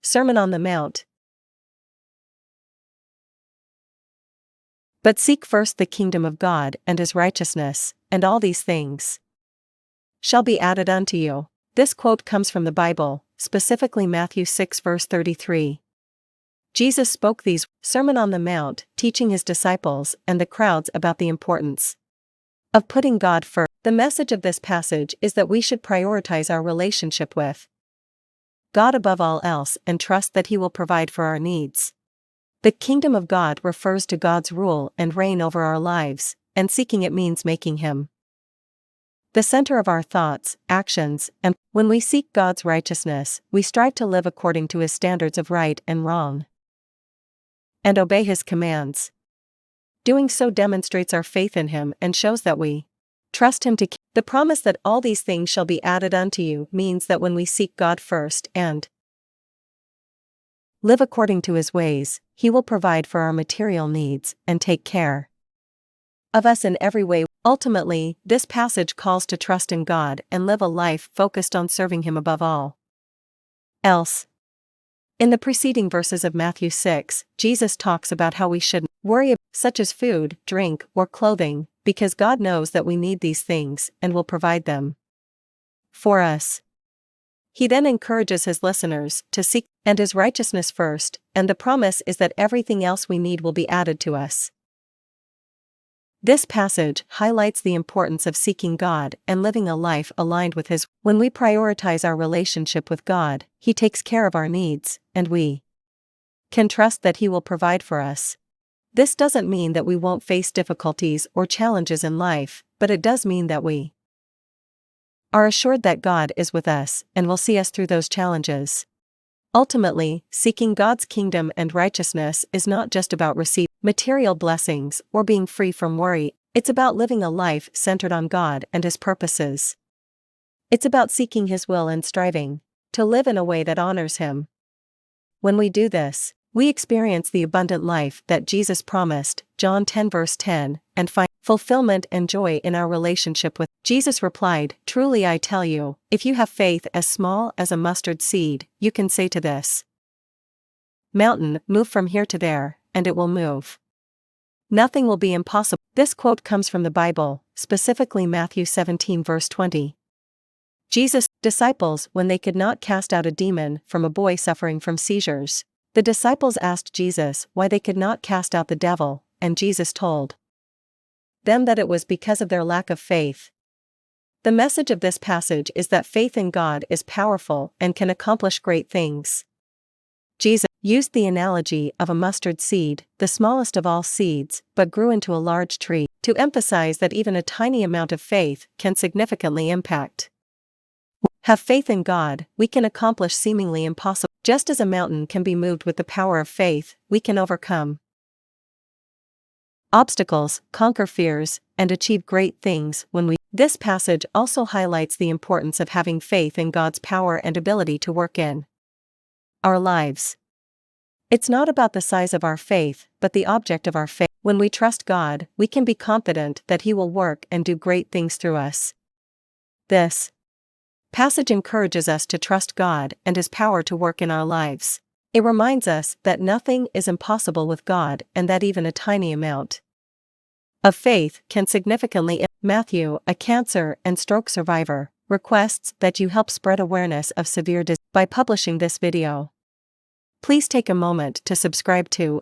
Sermon on the Mount. But seek first the kingdom of God and his righteousness, and all these things shall be added unto you. This quote comes from the Bible, specifically Matthew 6 verse 33. Jesus spoke these Sermon on the Mount, teaching his disciples and the crowds about the importance of putting God first. The message of this passage is that we should prioritize our relationship with God above all else and trust that he will provide for our needs. The kingdom of God refers to God's rule and reign over our lives, and seeking it means making him the center of our thoughts, actions, and when we seek God's righteousness, we strive to live according to his standards of right and wrong, and obey his commands. Doing so demonstrates our faith in him and shows that we trust him to keep. The promise that all these things shall be added unto you means that when we seek God first and live according to his ways, he will provide for our material needs and take care of us in every way. Ultimately, this passage calls to trust in God and live a life focused on serving him above all else. In the preceding verses of Matthew 6, Jesus talks about how we shouldn't worry about such as food, drink, or clothing, because God knows that we need these things and will provide them for us. He then encourages his listeners to seek and his righteousness first, and the promise is that everything else we need will be added to us. This passage highlights the importance of seeking God and living a life aligned with his. When we prioritize our relationship with God, he takes care of our needs, and we can trust that he will provide for us. This doesn't mean that we won't face difficulties or challenges in life, but it does mean that we are assured that God is with us and will see us through those challenges. Ultimately, seeking God's kingdom and righteousness is not just about receiving material blessings or being free from worry, it's about living a life centered on God and his purposes. It's about seeking his will and striving to live in a way that honors him. When we do this, we experience the abundant life that Jesus promised, John 10 verse 10, and find fulfillment and joy in our relationship with. Jesus replied, "Truly I tell you, if you have faith as small as a mustard seed, you can say to this mountain, move from here to there, and it will move. Nothing will be impossible." This quote comes from the Bible, specifically Matthew 17 verse 20. Jesus' disciples, when they could not cast out a demon from a boy suffering from seizures, the disciples asked Jesus why they could not cast out the devil, and Jesus told them that it was because of their lack of faith. The message of this passage is that faith in God is powerful and can accomplish great things. Jesus used the analogy of a mustard seed, the smallest of all seeds, but grew into a large tree, to emphasize that even a tiny amount of faith can significantly impact. Have faith in God, we can accomplish seemingly impossible. Just as a mountain can be moved with the power of faith, we can overcome obstacles, conquer fears, and achieve great things when we. This passage also highlights the importance of having faith in God's power and ability to work in our lives. It's not about the size of our faith, but the object of our faith. When we trust God, we can be confident that he will work and do great things through us. This passage encourages us to trust God and his power to work in our lives. It reminds us that nothing is impossible with God and that even a tiny amount of faith can significantly impact. Matthew, a cancer and stroke survivor, requests that you help spread awareness of severe disease by publishing this video. Please take a moment to subscribe to